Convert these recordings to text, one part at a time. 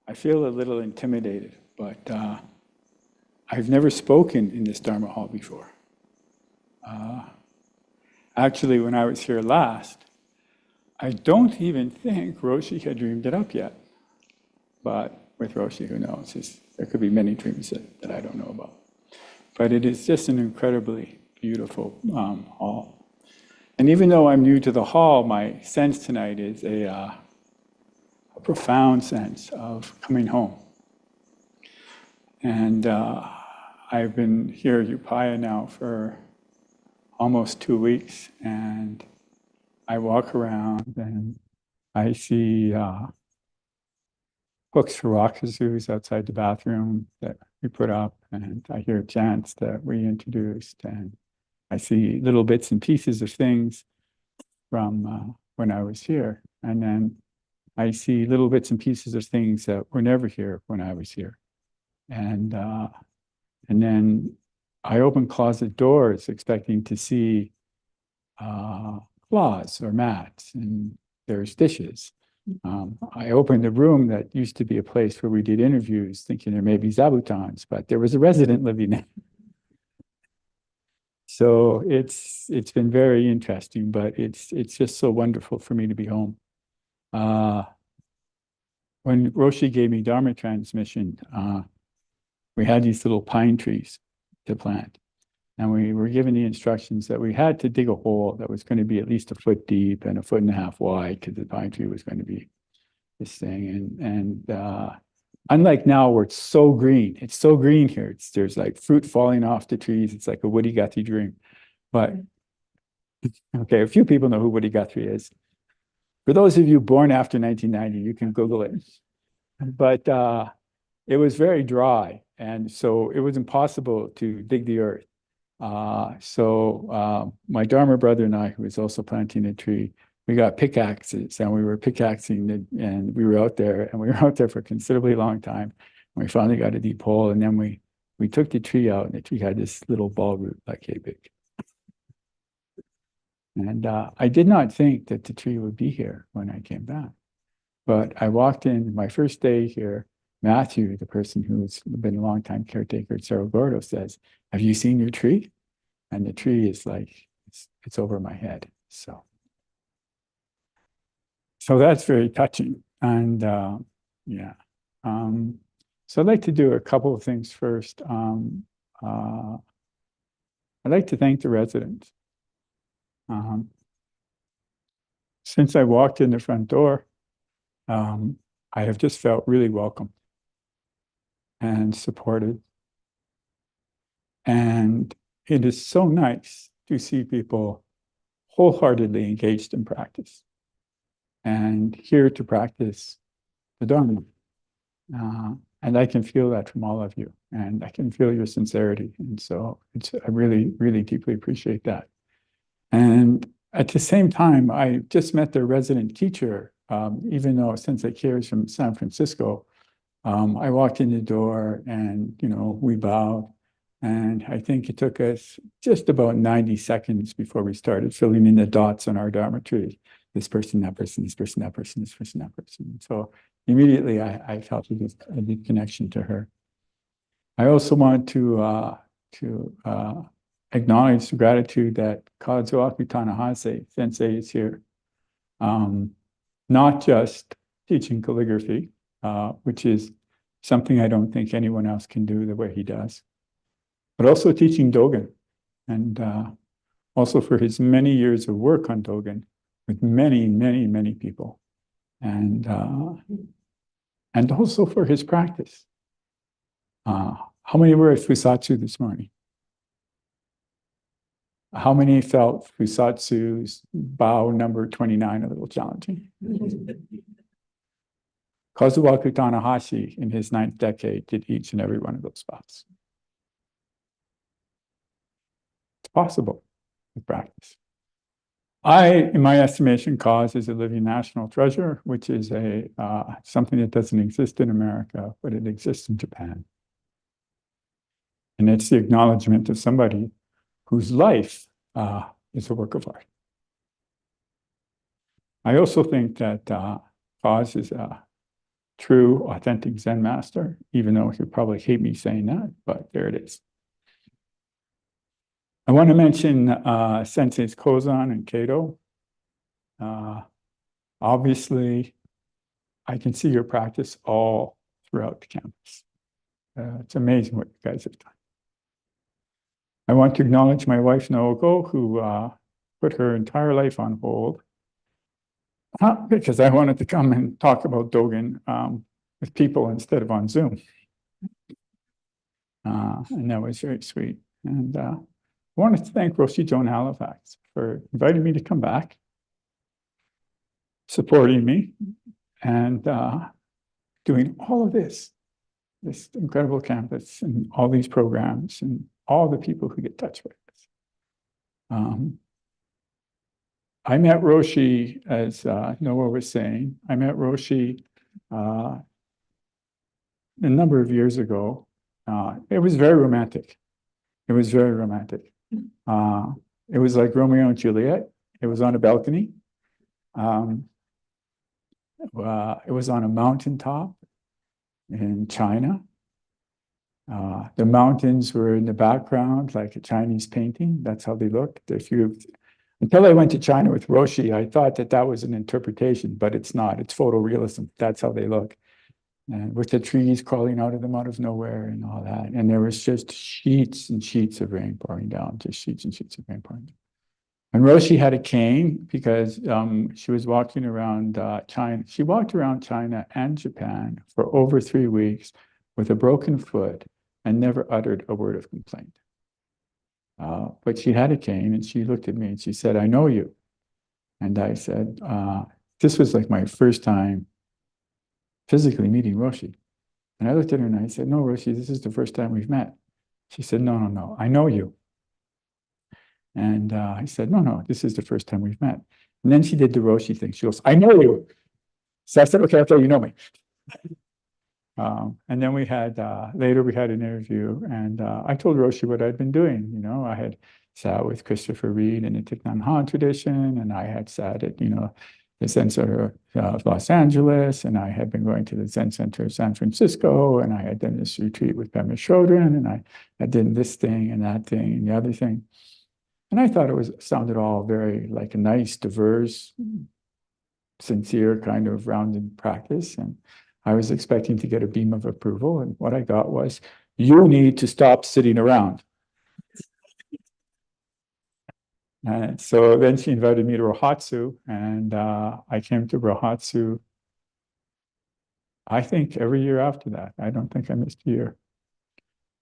I feel a little intimidated, but I've never spoken in this Dharma hall before. Actually, when I was here last, I don't even think Roshi had dreamed it up yet. But with Roshi, who knows? There could be many dreams that I don't know about. But it is just an incredibly beautiful hall. And even though I'm new to the hall, my sense tonight is a profound sense of coming home. And I've been here at Upaya now for almost 2 weeks, and I walk around and I see hooks for wakazus outside the bathroom that we put up, and I hear chants that we introduced, and I see little bits and pieces of things from when I was here, and then I see little bits and pieces of things that were never here when I was here, and then I open closet doors expecting to see cloths or mats, and there's dishes. I opened a room that used to be a place where we did interviews, thinking there may be zabutons, but there was a resident living there. So it's been very interesting, but it's just so wonderful for me to be home. When Roshi gave me Dharma transmission, we had these little pine trees to plant. And we were given the instructions that we had to dig a hole that was going to be at least 1 foot deep and 1.5 feet wide, because the pine tree was going to be this thing. And unlike now where it's so green here. There's like fruit falling off the trees. It's like a Woody Guthrie dream. But okay, a few people know who Woody Guthrie is. For those of you born after 1990, you can Google it. But it was very dry, and so it was impossible to dig the earth. So my Dharma brother and I, who was also planting a tree, we got pickaxes, and we were pickaxing and we were out there, and we were out there for a considerably long time. And we finally got a deep hole, and then we took the tree out, and the tree had this little ball root like hay big. And I did not think that the tree would be here when I came back. But I walked in my first day here. Matthew, the person who's been a long-time caretaker at Cerro Gordo, says, "Have you seen your tree?" And the tree is like, it's over my head. So that's very touching. And yeah. So I'd like to do a couple of things first. I'd like to thank the residents. Since I walked in the front door, I have just felt really welcome and supported. And it is so nice to see people wholeheartedly engaged in practice and here to practice the Dharma. And I can feel that from all of you, and I can feel your sincerity. And so I really, really deeply appreciate that. And at the same time, I just met their resident teacher, even though Sensei Kier is from San Francisco. I walked in the door and, we bowed. And I think it took us just about 90 seconds before we started filling in the dots on our Dharma tree. This person, that person, this person, that person, this person, that person. So immediately I felt a deep connection to her. I also want to acknowledge the gratitude that Kazuaki Tanahase Sensei is here. Not just teaching calligraphy, which is something I don't think anyone else can do the way he does, but also teaching Dogen, and also for his many years of work on Dogen with many, many, many people, and also for his practice. How many were at Fusatsu this morning? How many felt Fusatsu's bow number 29 a little challenging? Kazuwaku Tanahashi, in his 9th decade, did each and every one of those bows. It's possible with practice. In my estimation, Kaz is a living national treasure, which is something that doesn't exist in America, but it exists in Japan. And it's the acknowledgement of somebody whose life is a work of art. I also think that Kaz is a true, authentic Zen master, even though he'll probably hate me saying that, but there it is. I want to mention Senseis Kozan and Kato. Obviously, I can see your practice all throughout the campus. It's amazing what you guys have done. I want to acknowledge my wife, Naoko, who put her entire life on hold because I wanted to come and talk about Dogen with people instead of on Zoom. And that was very sweet. And I wanted to thank Roshi Joan Halifax for inviting me to come back, supporting me, and doing all of this incredible campus and all these programs and all the people who get touched with this. I met Roshi, as Noah was saying, I met Roshi a number of years ago. It was very romantic. It was very romantic. It was like Romeo and Juliet. It was on a balcony. It was on a mountaintop in China. The mountains were in the background, like a Chinese painting. That's how they looked. Until I went to China with Roshi, I thought that was an interpretation, but it's not. It's photorealism. That's how they look. And with the trees crawling out of them out of nowhere and all that. And there was just sheets and sheets of rain pouring down, just sheets and sheets of rain pouring down. And Roshi had a cane because she was walking around China. She walked around China and Japan for over 3 weeks with a broken foot and never uttered a word of complaint. But she had a cane and she looked at me and she said, "I know you." And I said, this was like my first time physically meeting Roshi. And I looked at her and I said, "No, Roshi, this is the first time we've met." She said, No, I know you." And I said, No, this is the first time we've met. And then she did the Roshi thing. She goes, "I know you." So I said, "Okay, I'll tell you know me." And then later we had an interview and I told Roshi what I'd been doing. I had sat with Christopher Reed in the Thich Nhat Hanh tradition, and I had sat at, the Zen Center of Los Angeles, and I had been going to the Zen Center of San Francisco, and I had done this retreat with Pema Chodron, and I did this thing and that thing and the other thing. And I thought it sounded all very like a nice, diverse, sincere kind of rounded practice. And I was expecting to get a beam of approval. And what I got was, "You need to stop sitting around." And so then she invited me to Rohatsu, and I came to Rohatsu, I think, every year after that. I don't think I missed a year.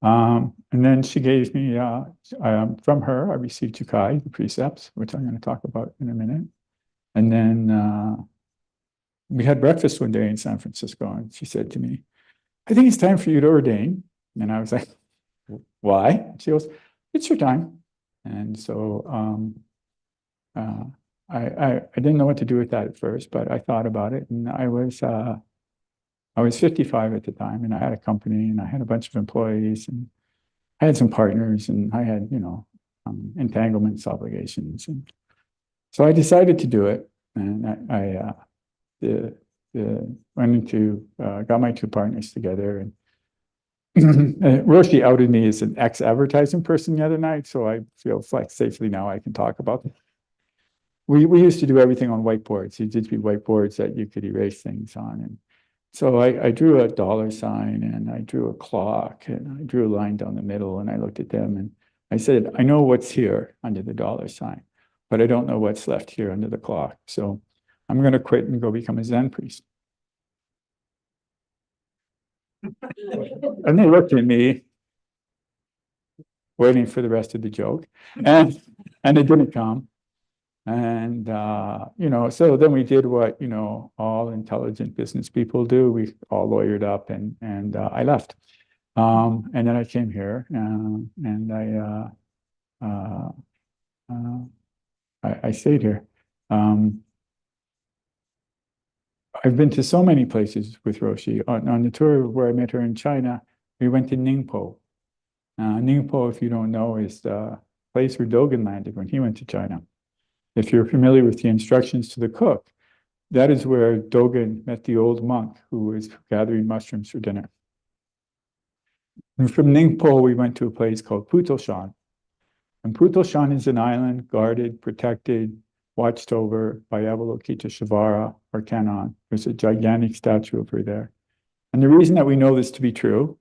And then she gave me, from her, I received Jukai, the precepts, which I'm going to talk about in a minute. And then we had breakfast one day in San Francisco, and she said to me, "I think it's time for you to ordain." And I was like, "Why?" She goes, "It's your time." And so I didn't know what to do with that at first, but I thought about it, and I was 55 at the time, and I had a company, and I had a bunch of employees, and I had some partners, and I had entanglements, obligations, and so I decided to do it, and I went into got my 2 partners together, and Roshi outed me as an ex-advertising person the other night, so I feel like safely now I can talk about it. We used to do everything on whiteboards. It used to be whiteboards that you could erase things on. And so I drew a $sign and I drew a clock and I drew a line down the middle, and I looked at them and I said, "I know what's here under the $sign, but I don't know what's left here under the clock. So I'm going to quit and go become a Zen priest." And they looked at me, waiting for the rest of the joke, and it didn't come. And so then we did what all intelligent business people do. We all lawyered up, and I left. And then I came here, and I stayed here. I've been to so many places with Roshi. On the tour where I met her in China, we went to Ningpo. Ningpo, if you don't know, is the place where Dogen landed when he went to China. If you're familiar with the instructions to the cook, that is where Dogen met the old monk who was gathering mushrooms for dinner. And from Ningpo, we went to a place called Putoshan. And Putoshan is an island guarded, protected, watched over by Avalokiteshvara or Kannon. There's a gigantic statue of her there. And the reason that we know this to be true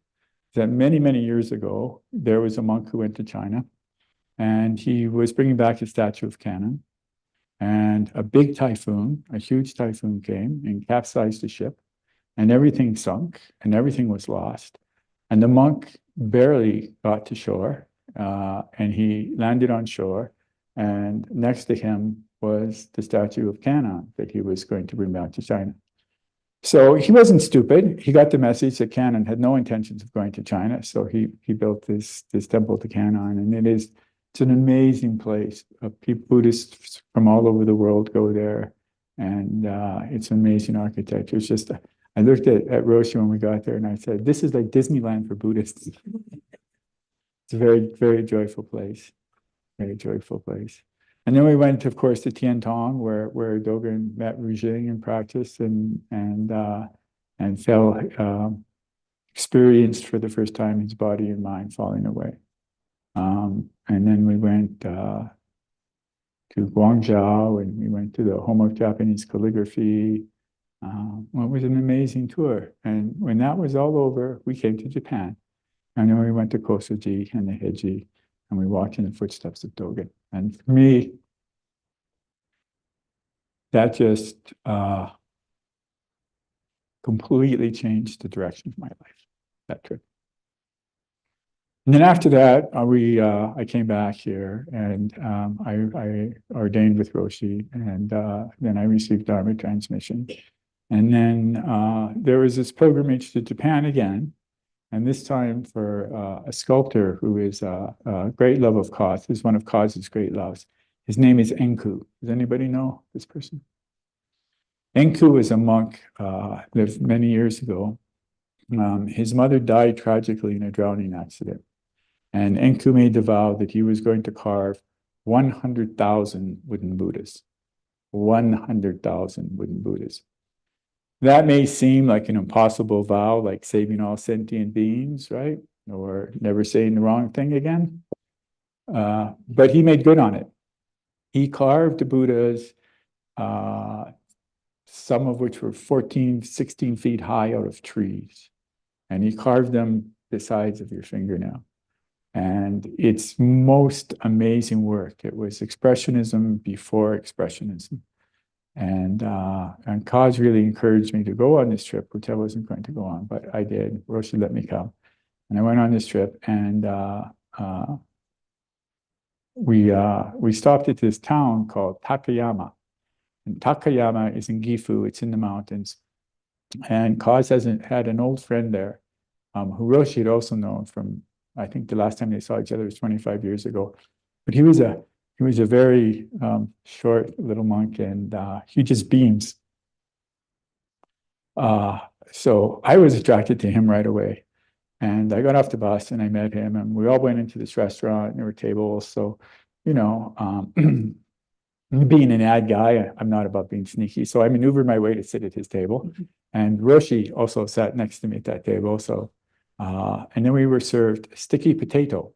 is that many, many years ago, there was a monk who went to China, and he was bringing back a statue of Kannon. And a big typhoon, a huge typhoon came and capsized the ship, and everything sunk, and everything was lost. And the monk barely got to shore, and he landed on shore, and next to him was the statue of Kannon that he was going to bring back to China. So he wasn't stupid. He got the message that Kannon had no intentions of going to China, so he built this temple to Kannon, and it's an amazing place. Buddhists from all over the world go there, and it's an amazing architecture. It's just, I looked at Roshi when we got there, and I said, "This is like Disneyland for Buddhists." It's a very, very joyful place. Very joyful place. And then we went, of course, to Tiantong, where Dogen met Rujing and practiced and experienced for the first time his body and mind falling away. And then we went to Guangzhou, and we went to the home of Japanese calligraphy. Well, it was an amazing tour. And when that was all over, we came to Japan. And then we went to Kosoji and the Heiji, and we walked in the footsteps of Dogen. And for me, that just completely changed the direction of my life, that trip. And then after that, I came back here, and I ordained with Roshi, and then I received Dharma transmission. And then there was this pilgrimage to Japan again, and this time for a sculptor who is a great love of Koz. He's one of Koz's great loves. His name is Enku. Does anybody know this person? Enku was a monk, lived many years ago. His mother died tragically in a drowning accident. And Enku made the vow that he was going to carve 100,000 wooden Buddhas. 100,000 wooden Buddhas. That may seem like an impossible vow, like saving all sentient beings, right? Or never saying the wrong thing again. But he made good on it. He carved the Buddhas, some of which were 14, 16 feet high out of trees. And he carved them the size of your fingernail. And it's most amazing work. It was expressionism before expressionism. And Koz really encouraged me to go on this trip, which I wasn't going to go on, but I did. Roshi let me come. And I went on this trip, and we stopped at this town called Takayama. And Takayama is in Gifu, it's in the mountains. And Koz had an old friend there, who Roshi had also known from, I think the last time they saw each other was 25 years ago. But he was a very short little monk, and he just beams. So I was attracted to him right away. And I got off the bus and I met him, and we all went into this restaurant, and there were tables. So, you know, being an ad guy, I'm not about being sneaky. So I maneuvered my way to sit at his table. And Roshi also sat next to me at that table. So, and then we were served sticky potato.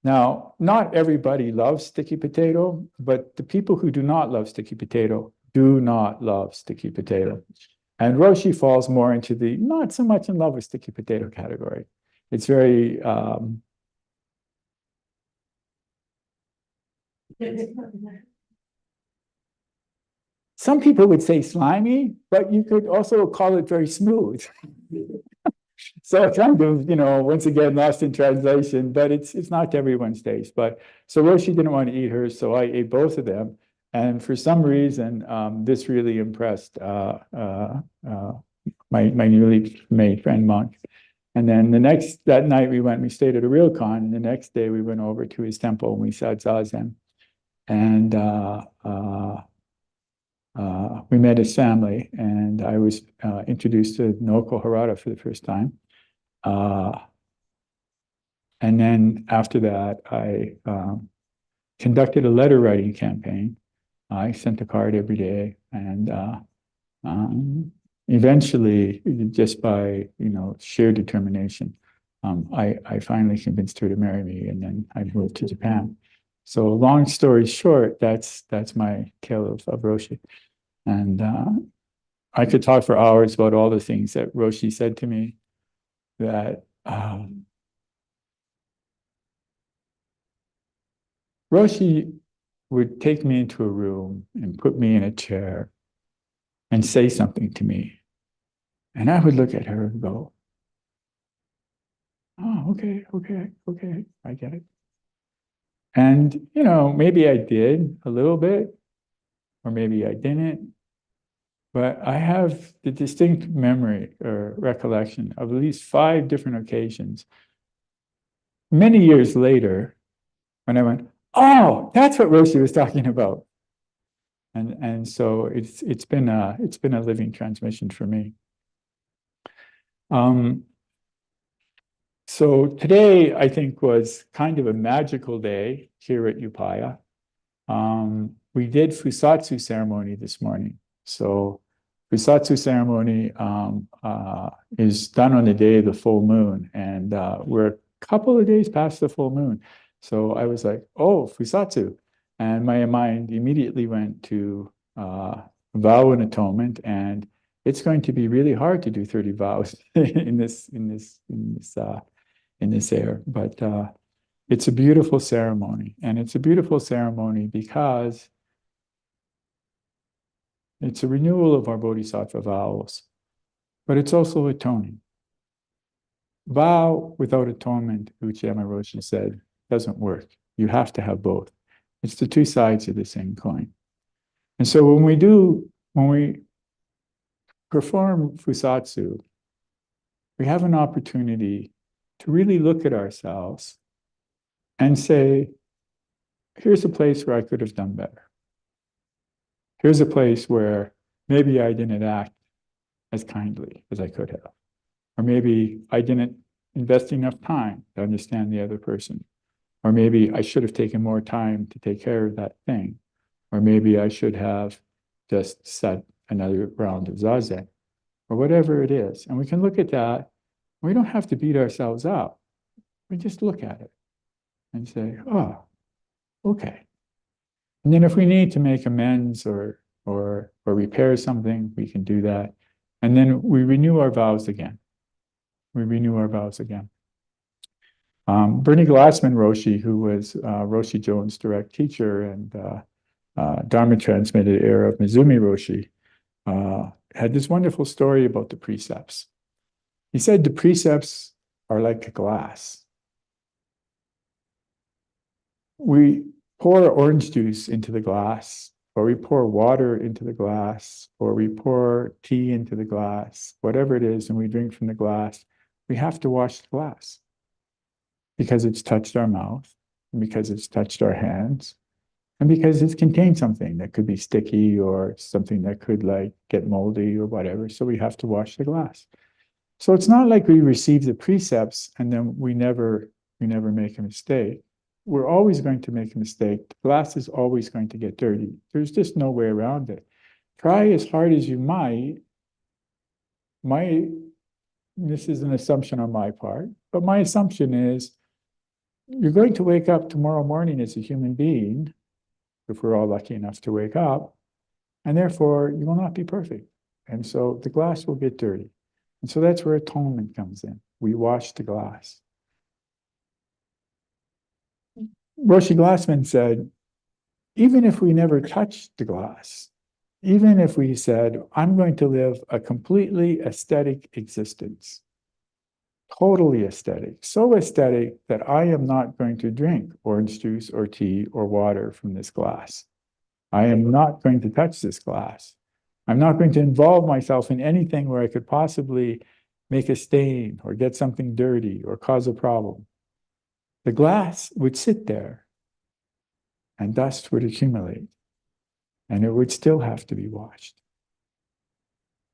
Now, not everybody loves sticky potato, but the people who do not love sticky potato do not love sticky potato. And Roshi falls more into the not so much in love with sticky potato category. It's very some people would say slimy, but you could also call it very smooth. So kind of, you know, once again, lost in translation, but it's not to everyone's taste. But so Roshi didn't want to eat hers, so I ate both of them. And for some reason, this really impressed my newly made friend monk. And then that night we stayed at a ryokan, and the next day we went over to his temple and we sat zazen. And we met his family, and I was introduced to Naoko Harada for the first time. And then after that, I conducted a letter writing campaign. I sent a card every day, and Eventually, just by sheer determination, I finally convinced her to marry me, and then I moved to Japan. So, long story short, that's my tale of Roshi, and I could talk for hours about all the things that Roshi said to me. That Roshi would take me into a room and put me in a chair and say something to me, and I would look at her and go, "Oh, okay, I get it." And, maybe I did a little bit, or maybe I didn't, but I have the distinct memory or recollection of at least 5 different occasions, many years later, when I went, "Oh, that's what Roshi was talking about." And so it's been a living transmission for me. So today, I think, was kind of a magical day here at Upaya. We did Fusatsu ceremony this morning. So Fusatsu ceremony is done on the day of the full moon, and we're a couple of days past the full moon. So I was like, "Oh, Fusatsu," and my mind immediately went to vow and atonement, and it's going to be really hard to do 30 vows in this air, but it's a beautiful ceremony, and it's a beautiful ceremony because it's a renewal of our bodhisattva vows, but it's also atoning. Vow without atonement, Uchiyama Roshi said, doesn't work. You have to have both. It's the 2 sides of the same coin. And so when we perform Fusatsu, we have an opportunity to really look at ourselves and say, here's a place where I could have done better. Here's a place where maybe I didn't act as kindly as I could have. Or maybe I didn't invest enough time to understand the other person. Or maybe I should have taken more time to take care of that thing. Or maybe I should have just said another round of zazen, or whatever it is. And we can look at that. We don't have to beat ourselves up. We just look at it and say, "Oh, okay." And then if we need to make amends or repair something, we can do that. And then we renew our vows again. Bernie Glassman Roshi, who was Roshi Jones' direct teacher and Dharma transmitted heir of Mizumi Roshi, had this wonderful story about the precepts. He said the precepts are like a glass. We pour orange juice into the glass, or we pour water into the glass, or we pour tea into the glass, whatever it is, and we drink from the glass. We have to wash the glass because it's touched our mouth, and because it's touched our hands, and because it's contained something that could be sticky or something that could get moldy or whatever. So we have to wash the glass. So it's not like we receive the precepts and then we never make a mistake. We're always going to make a mistake. The glass is always going to get dirty. There's just no way around it. Try as hard as you might. This is an assumption on my part, but my assumption is you're going to wake up tomorrow morning as a human being, if we're all lucky enough to wake up, and therefore you will not be perfect. And so the glass will get dirty. And so that's where atonement comes in. We wash the glass. Roshi Glassman said, even if we never touched the glass, even if we said, I'm going to live a completely aesthetic existence, totally aesthetic, so aesthetic that I am not going to drink orange juice or tea or water from this glass. I am not going to touch this glass. I'm not going to involve myself in anything where I could possibly make a stain or get something dirty or cause a problem. The glass would sit there and dust would accumulate and it would still have to be washed.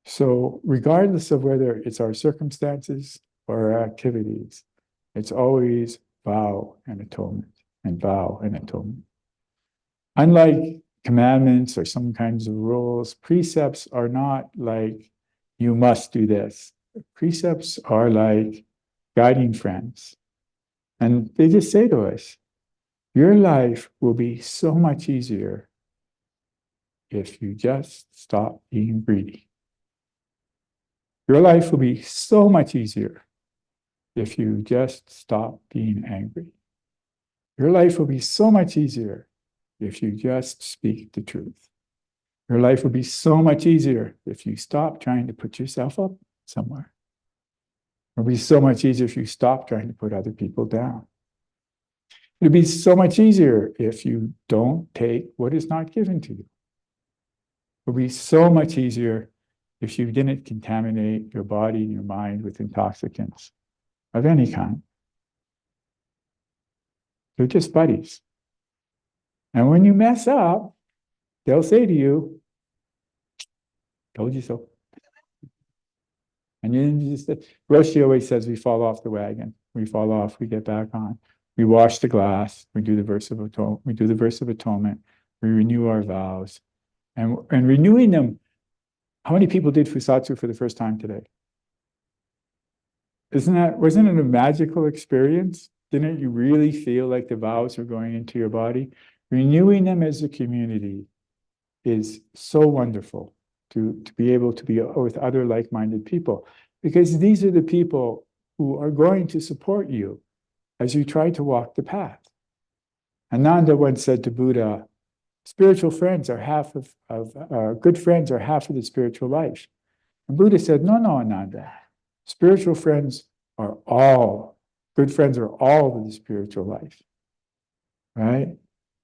So regardless of whether it's our circumstances or our activities, it's always vow and atonement and vow and atonement. Unlike commandments or some kinds of rules. Precepts are not like, you must do this. Precepts are like guiding friends. And they just say to us, your life will be so much easier if you just stop being greedy. Your life will be so much easier if you just stop being angry. Your life will be so much easier if you just speak the truth. Your life will be so much easier if you stop trying to put yourself up somewhere. It'll be so much easier if you stop trying to put other people down. It'll be so much easier if you don't take what is not given to you. It'll be so much easier if you didn't contaminate your body and your mind with intoxicants of any kind. They're just buddies. And when you mess up, they'll say to you, told you so. And you just, Roshi always says we fall off the wagon. We fall off, we get back on. We wash the glass, we do the verse of atonement, we renew our vows. And renewing them, how many people did Fusatsu for the first time today? Wasn't it a magical experience? Didn't you really feel like the vows were going into your body? Renewing them as a community is so wonderful to be able to be with other like-minded people, because these are the people who are going to support you as you try to walk the path. Ananda once said to Buddha, spiritual friends are half of good friends are half of the spiritual life. And Buddha said, no, Ananda. Spiritual friends are all, good friends are all of the spiritual life, right?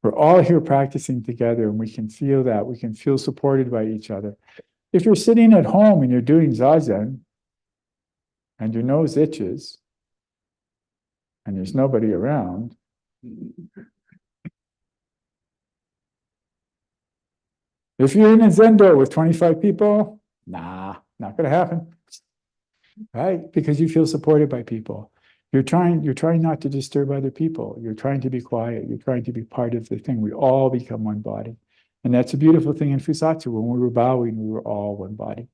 We're all here practicing together, and we can feel that. We can feel supported by each other. If you're sitting at home and you're doing zazen, and your nose itches, and there's nobody around, if you're in a zendo with 25 people, nah, not going to happen, right? Because you feel supported by people. You're trying not to disturb other people. You're trying to be quiet. You're trying to be part of the thing. We all become one body. And that's a beautiful thing in Fusatsu. When we were bowing, we were all one body.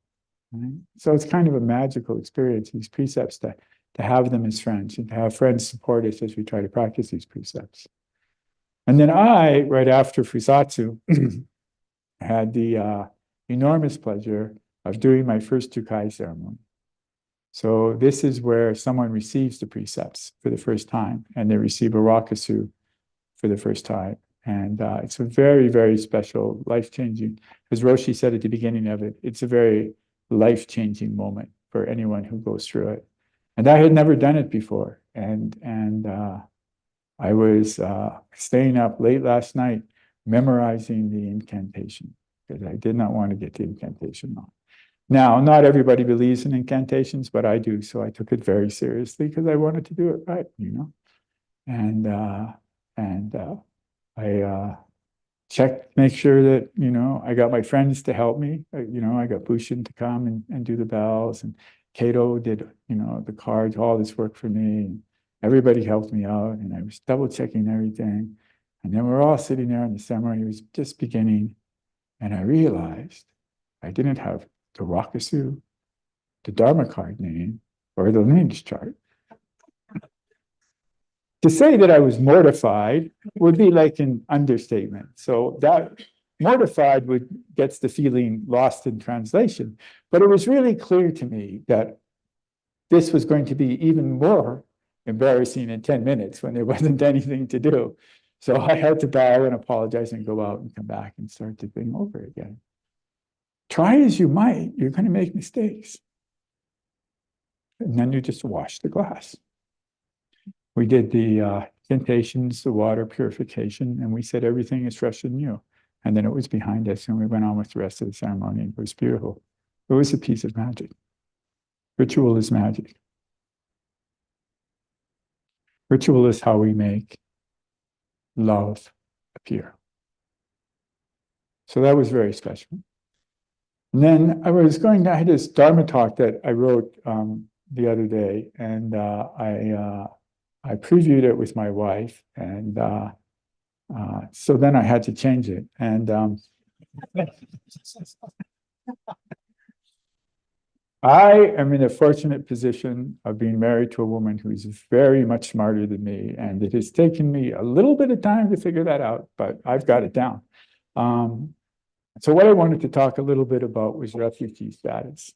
Right? So it's kind of a magical experience, these precepts, to have them as friends and to have friends support us as we try to practice these precepts. And then I, right after Fusatsu, had the enormous pleasure of doing my first Tukai ceremony. So this is where someone receives the precepts for the first time, and they receive a rakusu for the first time. And it's a very, very special, life-changing, as Roshi said at the beginning of it, it's a very life-changing moment for anyone who goes through it. And I had never done it before. And I was staying up late last night memorizing the incantation, because I did not want to get the incantation wrong. Now, not everybody believes in incantations, but I do. So I took it very seriously because I wanted to do it right, And I checked, make sure that, I got my friends to help me. I got Bushin to come and do the bells, and Kato did, the cards, all this work for me. And everybody helped me out, and I was double checking everything. And then we're all sitting there, and the ceremony was just beginning. And I realized I didn't have the rakusu, the Dharma card name, or the lineage chart. To say that I was mortified would be like an understatement. So that mortified gets the feeling lost in translation. But it was really clear to me that this was going to be even more embarrassing in 10 minutes when there wasn't anything to do. So I had to bow and apologize and go out and come back and start the thing over again. Try as you might, you're going to make mistakes. And then you just wash the glass. We did the incantations, the water purification, and we said everything is fresh and new. And then it was behind us, and we went on with the rest of the ceremony. It was beautiful. It was a piece of magic. Ritual is magic. Ritual is how we make love appear. So that was very special. And then I had this Dharma talk that I wrote the other day, and I previewed it with my wife, and So then I had to change it. And I am in a fortunate position of being married to a woman who is very much smarter than me. And it has taken me a little bit of time to figure that out, but I've got it down. So what I wanted to talk a little bit about was refugee status.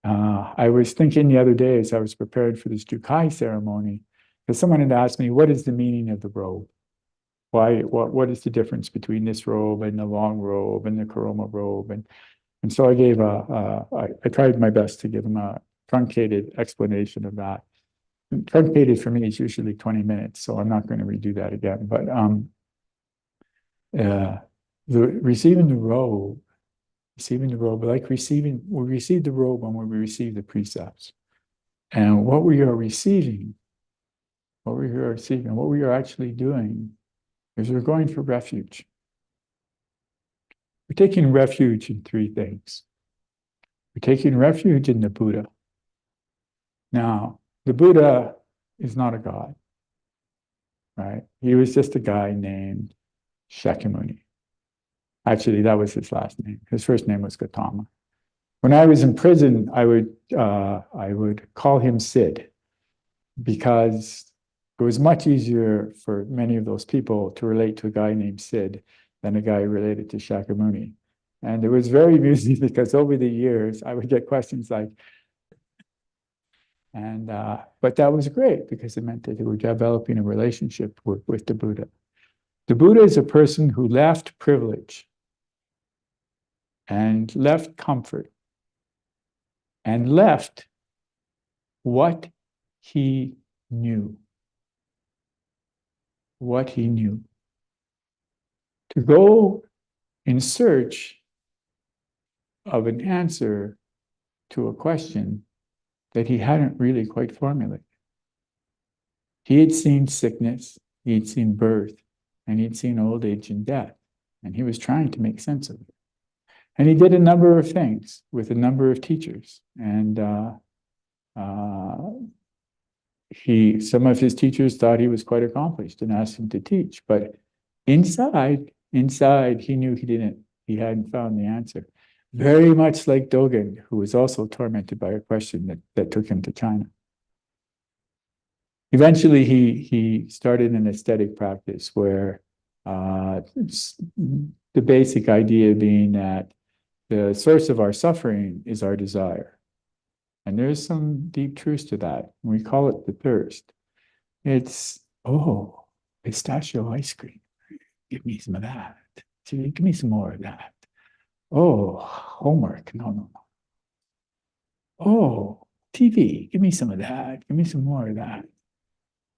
I was thinking the other day as I was preparing for this Jukai ceremony, because someone had asked me, what is the meaning of the robe? What is the difference between this robe and the long robe and the Kuroma robe? And so I gave I tried my best to give them a truncated explanation of that. And truncated for me is usually 20 minutes, so I'm not going to redo that again. But receiving the robe, like we receive the robe when we receive the precepts. And what we are receiving, what we are actually doing is we're going for refuge. We're taking refuge in three things. We're taking refuge in the Buddha. Now, the Buddha is not a god, right? He was just a guy named Shakyamuni. Actually, that was his last name. His first name was Gautama. When I was in prison, I would call him Sid, because it was much easier for many of those people to relate to a guy named Sid than a guy related to Shakyamuni. And it was very amusing because over the years, I would get questions like, but that was great because it meant that they were developing a relationship with the Buddha. The Buddha is a person who left privilege and left comfort and left what he knew. What he knew. To go in search of an answer to a question that he hadn't really quite formulated. He had seen sickness, he had seen birth, and he'd seen old age and death, and he was trying to make sense of it. And he did a number of things with a number of teachers, and some of his teachers thought he was quite accomplished and asked him to teach, but inside, he knew he hadn't found the answer. Very much like Dogen, who was also tormented by a question that took him to China. Eventually, he started an aesthetic practice where the basic idea being that the source of our suffering is our desire. And there's some deep truth to that. We call it the thirst. It's, pistachio ice cream. Give me some of that. Give me some more of that. Oh, homework. No. Oh, TV. Give me some of that. Give me some more of that.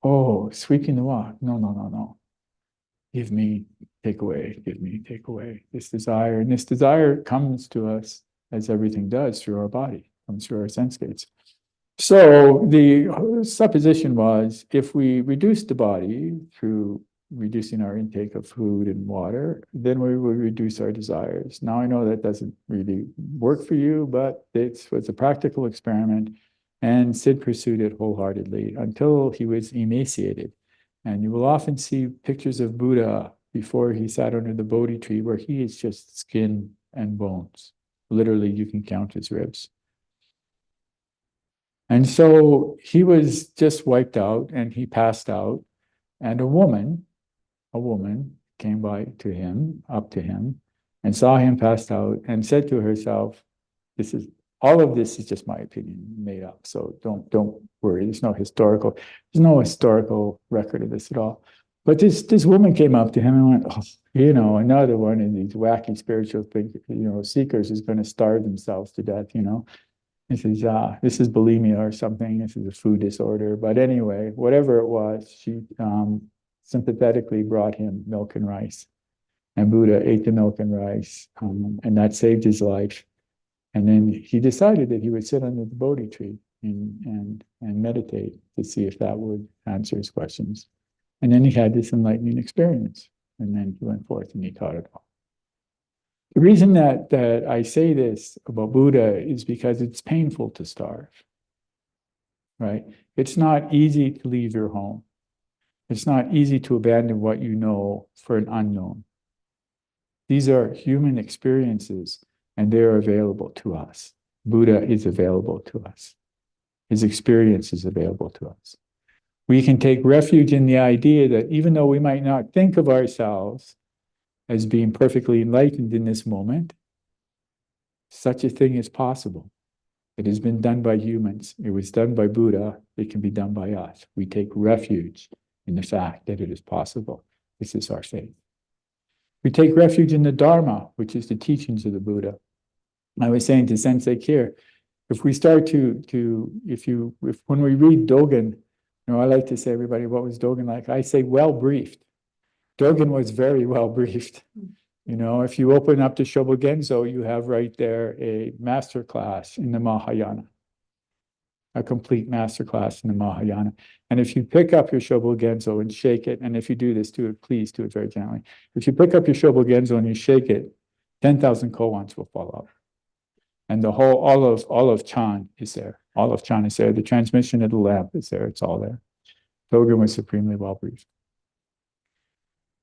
Oh, sweeping the walk. No. Give me, take away. Give me, take away. This desire. And this desire comes to us, as everything does, through our body, comes through our sense gates. So the supposition was, if we reduce the body through reducing our intake of food and water, then we will reduce our desires. Now I know that doesn't really work for you, but it was a practical experiment, and Sid pursued it wholeheartedly until he was emaciated. And you will often see pictures of Buddha before he sat under the Bodhi tree, where he is just skin and bones. Literally, you can count his ribs. And so he was just wiped out, and he passed out, and a woman came up to him, and saw him passed out, and said to herself, all of this is just my opinion, made up. So don't worry. There's no historical record of this at all. But this woman came up to him and went, another one of these wacky spiritual seekers is going to starve themselves to death. This is bulimia or something. This is a food disorder. But anyway, whatever it was, she sympathetically brought him milk and rice. And Buddha ate the milk and rice, and that saved his life. And then he decided that he would sit under the Bodhi tree and meditate to see if that would answer his questions. And then he had this enlightening experience. And then he went forth and he taught it all. The reason that I say this about Buddha is because it's painful to starve, right? It's not easy to leave your home. It's not easy to abandon what you know for an unknown. These are human experiences, and they're available to us. Buddha is available to us. His experience is available to us. We can take refuge in the idea that even though we might not think of ourselves as being perfectly enlightened in this moment, such a thing is possible. It has been done by humans. It was done by Buddha. It can be done by us. We take refuge in the fact that it is possible. This is our faith. We take refuge in the Dharma, which is the teachings of the Buddha. I was saying to Sensei here, if we start if when we read Dogen, I like to say, everybody, what was Dogen like? I say, well briefed. Dogen was very well briefed. If you open up to Shobogenzo, you have right there a master class in the Mahayana, a complete master class in the Mahayana. And if you pick up your Shobogenzo and shake it, and if you do this, please do it very gently. If you pick up your Shobogenzo and you shake it, 10,000 koans will fall out. And the whole, all of Chan is there. All of Chan is there. The transmission of the lamp is there. It's all there. Dogen was supremely well briefed.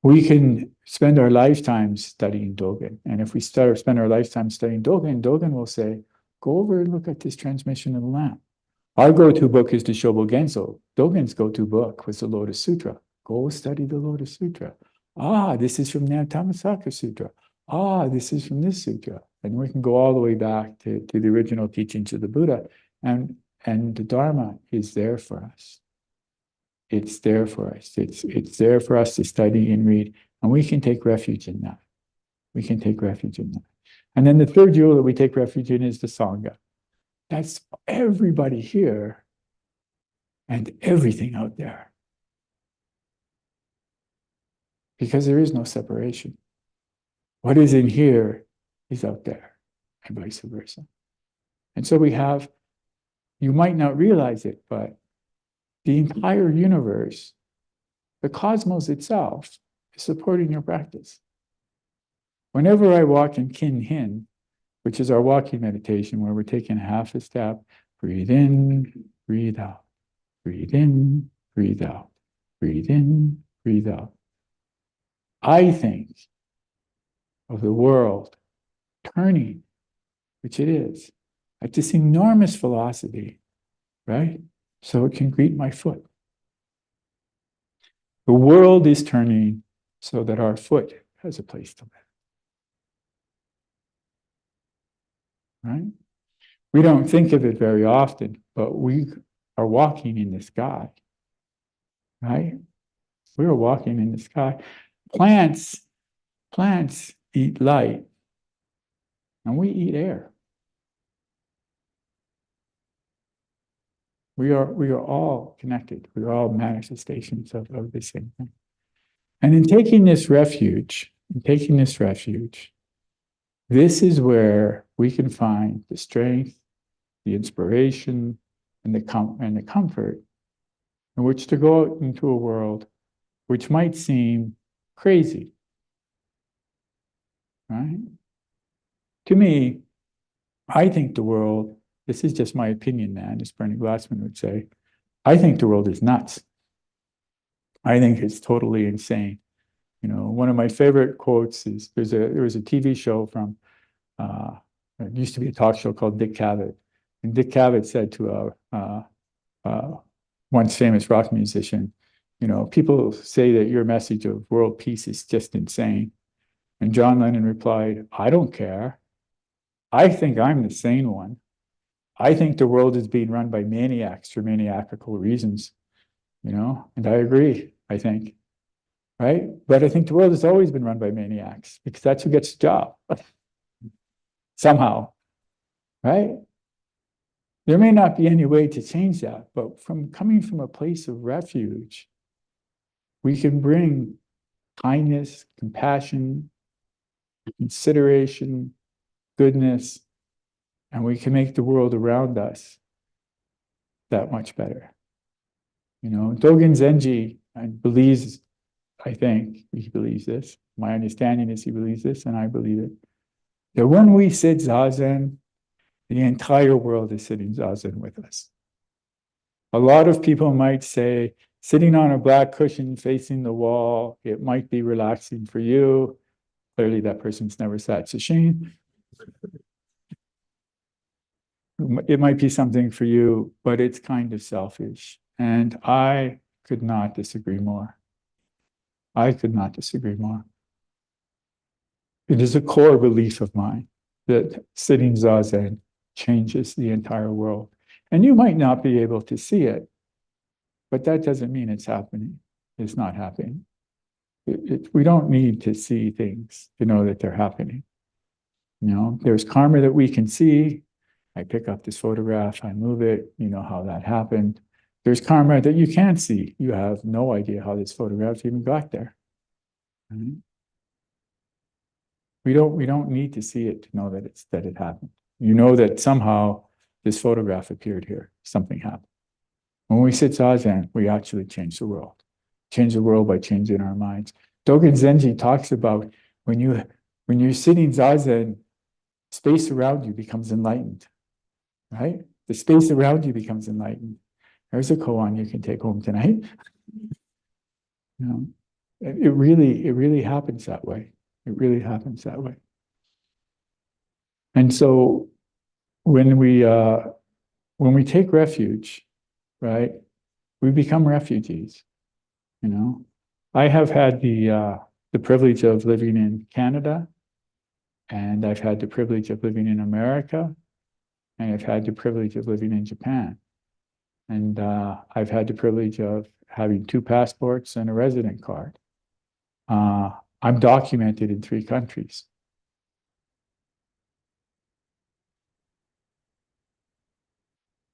We can spend our lifetimes studying Dogen. And if we spend our lifetime studying Dogen, Dogen will say, go over and look at this transmission of the lamp. Our go-to book is the Shobogenzo. Dogen's go-to book was the Lotus Sutra. Go study the Lotus Sutra. This is from the Tamasaka Sutra. This is from this sutra. And we can go all the way back to the original teachings of the Buddha. And the Dharma is there for us. It's there for us. It's there for us to study and read. And we can take refuge in that. We can take refuge in that. And then the third jewel that we take refuge in is the Sangha. That's everybody here and everything out there. Because there is no separation. What is in here is out there, and vice versa. And so we have, you might not realize it, but the entire universe, the cosmos itself, is supporting your practice. Whenever I walk in Kin Hin, which is our walking meditation, where we're taking half a step, breathe in, breathe out, breathe in, breathe out, breathe in, breathe out. I think of the world turning, which it is, at this enormous velocity, right? So it can greet my foot. The world is turning so that our foot has a place to live. Right? We don't think of it very often, but we are walking in the sky. Right? We are walking in the sky. Plants eat light, and we eat air. We are all connected. We are all manifestations of the same thing. And in taking this refuge, this is where we can find the strength, the inspiration, and the comfort in which to go out into a world which might seem crazy. Right? To me, I think the world, this is just my opinion, man, as Bernie Glassman would say, I think the world is nuts. I think it's totally insane. One of my favorite quotes is, there was a TV show from, it used to be a talk show called Dick Cavett. And Dick Cavett said to once famous rock musician, people say that your message of world peace is just insane. And John Lennon replied, I don't care. I think I'm the sane one. I think the world is being run by maniacs for maniacal reasons, and I agree, I think, right? But I think the world has always been run by maniacs because that's who gets the job, somehow, right? There may not be any way to change that, but coming from a place of refuge, we can bring kindness, compassion, consideration, goodness, and we can make the world around us that much better. Dogen Zenji I think he believes this. My understanding is he believes this, and I believe it. That when we sit Zazen, the entire world is sitting Zazen with us. A lot of people might say sitting on a black cushion facing the wall, it might be relaxing for you. Clearly, that person's never sat sesshin. It might be something for you, but it's kind of selfish. And I could not disagree more. I could not disagree more. It is a core belief of mine that sitting zazen changes the entire world. And you might not be able to see it, but that doesn't mean it's happening. It's not happening. We don't need to see things to know that they're happening. You know, there's karma that we can see. I pick up this photograph, I move it, you know how that happened. There's karma that you can't see. You have no idea how this photograph even got there. Right? We don't need to see it to know that it happened. You know that somehow this photograph appeared here. Something happened. When we sit zazen, we actually change the world. Change the world by changing our minds. Dogen Zenji talks about when you're sitting zazen, space around you becomes enlightened. Right? The space around you becomes enlightened. There's a koan you can take home tonight. You know, it really happens that way. It really happens that way. And so when we take refuge, right, we become refugees. You know, I have had the privilege of living in Canada, and I've had the privilege of living in America, and I've had the privilege of living in Japan. And I've had the privilege of having 2 passports and a resident card. I'm documented in 3 countries.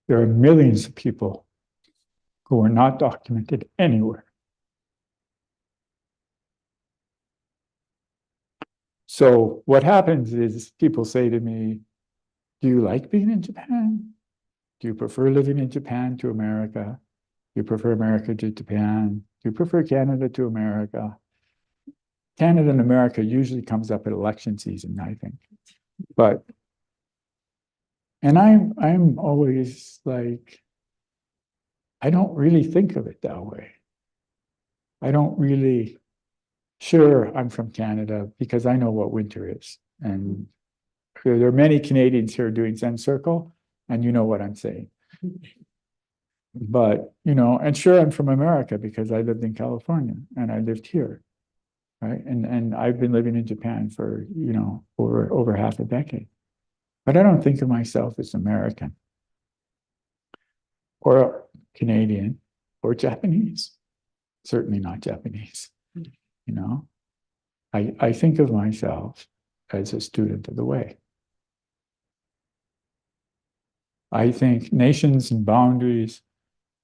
There are millions of people who are not documented anywhere. So what happens is people say to me, do you like being in Japan? Do you prefer living in Japan to America? Do you prefer America to Japan? Do you prefer Canada to America? Canada and America usually comes up at election season, I think. And I'm always like, I don't really think of it that way. I don't really, sure, I'm from Canada because I know what winter is. And there are many Canadians here doing Zen Circle, and you know what I'm saying. But, you know, and sure, I'm from America because I lived in California and I lived here, right? And I've been living in Japan for, you know, over half a decade. But I don't think of myself as American or Canadian or Japanese. Certainly not Japanese, you know. I think of myself as a student of the way. I think nations and boundaries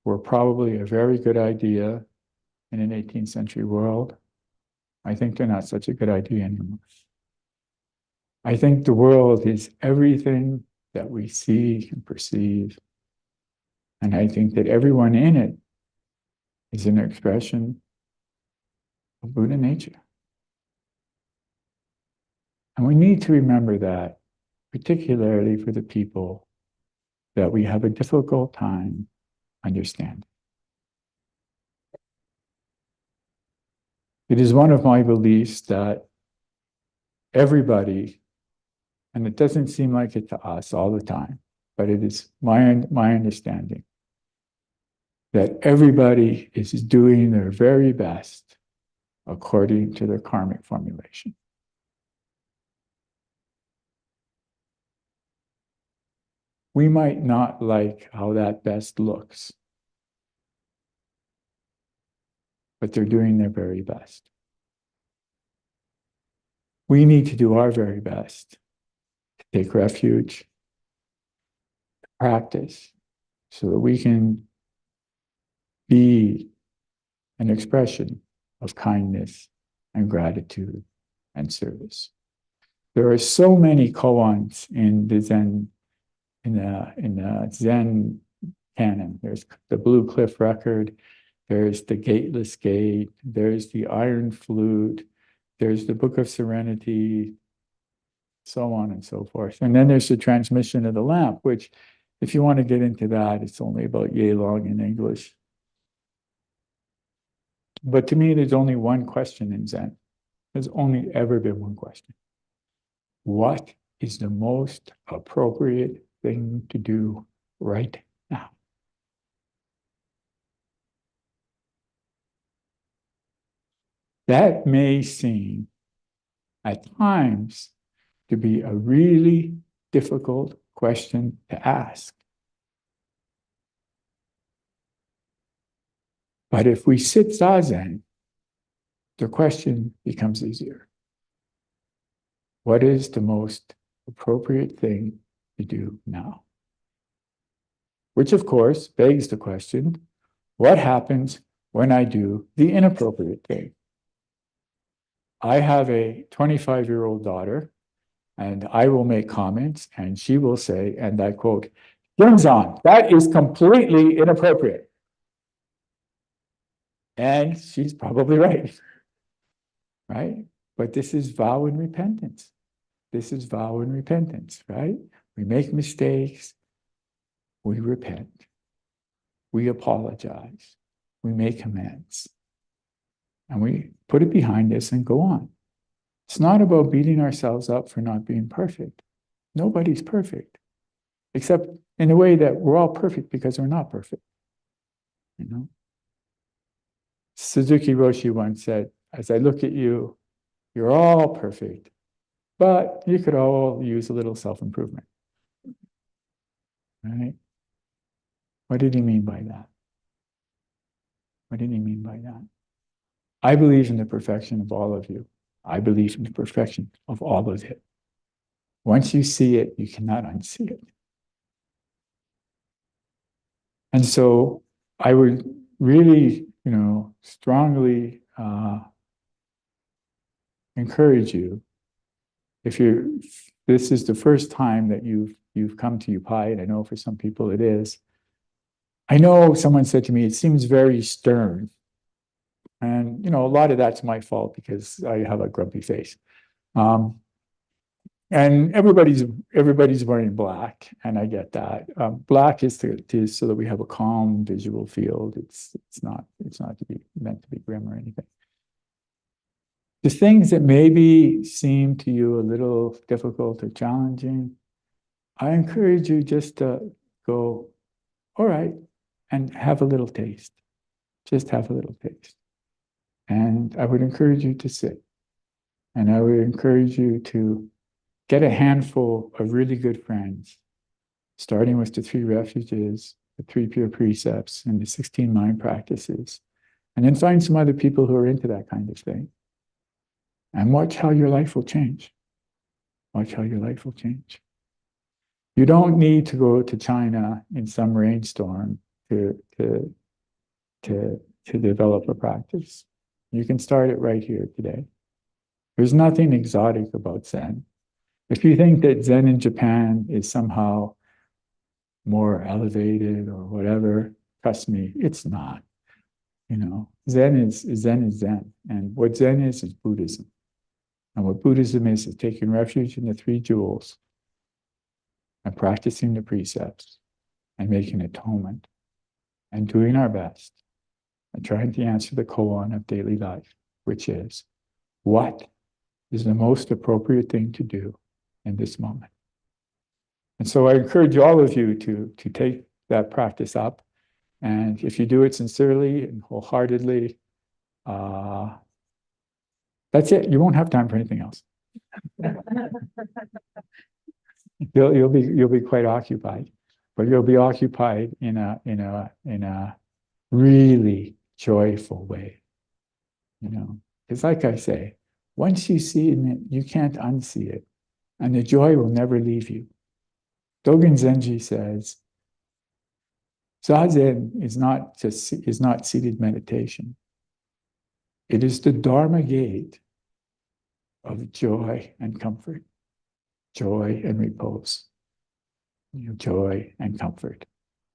were probably a very good idea in an 18th century world. I think they're not such a good idea anymore. I think the world is everything that we see and perceive. And I think that everyone in it is an expression of Buddha nature. And we need to remember that, particularly for the people that we have a difficult time understanding. It is one of my beliefs that everybody, and it doesn't seem like it to us all the time, but it is my understanding that everybody is doing their very best according to their karmic formulation. We might not like how that best looks, but they're doing their very best. We need to do our very best to take refuge, to practice, so that we can be an expression of kindness and gratitude and service. There are so many koans in the Zen, in the Zen canon. There's the Blue Cliff Record, there's the Gateless Gate, there's the Iron Flute, there's the Book of Serenity, so on and so forth. And then there's the Transmission of the Lamp, which, if you want to get into that, it's only about yay long in English. But to me, there's only one question in Zen. There's only ever been one question. What is the most appropriate thing to do right now? That may seem at times to be a really difficult question to ask. But if we sit zazen, the question becomes easier. What is the most appropriate thing to do now? Which, of course, begs the question, what happens when I do the inappropriate thing? I have a 25-year-old daughter, and I will make comments, and she will say, and I quote, Genzan, that is completely inappropriate. And she's probably right. Right? But this is vow and repentance. This is vow and repentance, right? We make mistakes, we repent, we apologize, we make amends, and we put it behind us and go on. It's not about beating ourselves up for not being perfect. Nobody's perfect, except in a way that we're all perfect because we're not perfect. You know? Suzuki Roshi once said, as I look at you, you're all perfect, but you could all use a little self-improvement. Right? What did he mean by that? What did he mean by that? I believe in the perfection of all of you. I believe in the perfection of all of it. Once you see it, you cannot unsee it. And so I would really, strongly encourage you, if this is the first time that you've come to Upaya, and I know for some people it is. I know someone said to me, it seems very stern. And, a lot of that's my fault because I have a grumpy face. And everybody's wearing black, and I get that. Black is so that we have a calm visual field. It's not meant to be grim or anything. The things that maybe seem to you a little difficult or challenging, I encourage you just to go, all right, and have a little taste. Just have a little taste. And I would encourage you to sit. And I would encourage you to get a handful of really good friends, starting with the 3 refuges, the 3 pure precepts, and the 16 mind practices. And then find some other people who are into that kind of thing. And watch how your life will change. Watch how your life will change. You don't need to go to China in some rainstorm to develop a practice. You can start it right here today. There's nothing exotic about Zen. If you think that Zen in Japan is somehow more elevated or whatever, trust me, it's not. Zen is Zen. And what Zen is Buddhism. And what Buddhism is taking refuge in the 3 jewels and practicing the precepts and making atonement and doing our best and trying to answer the koan of daily life, which is, what is the most appropriate thing to do in this moment? And so I encourage all of you to take that practice up. And if you do it sincerely and wholeheartedly, that's it. You won't have time for anything else. You'll be quite occupied, but you'll be occupied in a really joyful way. Because like I say, once you see it, you can't unsee it, and the joy will never leave you. Dogen Zenji says, Zazen is not seated meditation. It is the Dharma gate of joy and comfort, joy and repose, joy and comfort,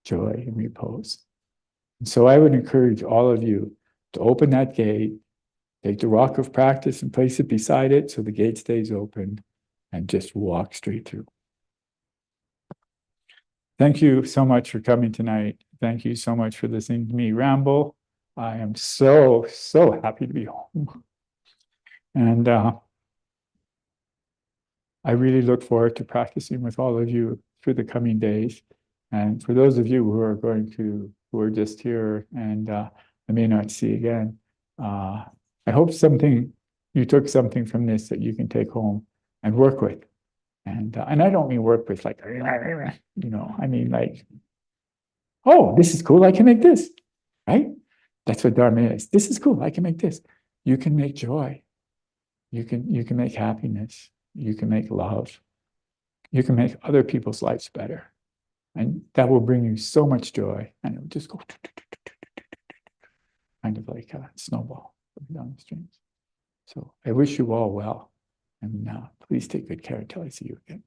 joy and repose. And so I would encourage all of you to open that gate, take the rock of practice and place it beside it so the gate stays open, and just walk straight through. Thank you so much for coming tonight. Thank you so much for listening to me ramble. I am so, so happy to be home. And I really look forward to practicing with all of you through the coming days. And for those of you who are just here and I may not see again, I hope you took something from this that you can take home and work with. And I don't mean work with like, I mean like, oh, this is cool, I can make this, right? That's what Dharma is. This is cool, I can make this. You can make joy. You can make happiness. You can make love. You can make other people's lives better. And that will bring you so much joy. And it will just go kind of like a snowball down the streams. So I wish you all well. And please take good care until I see you again.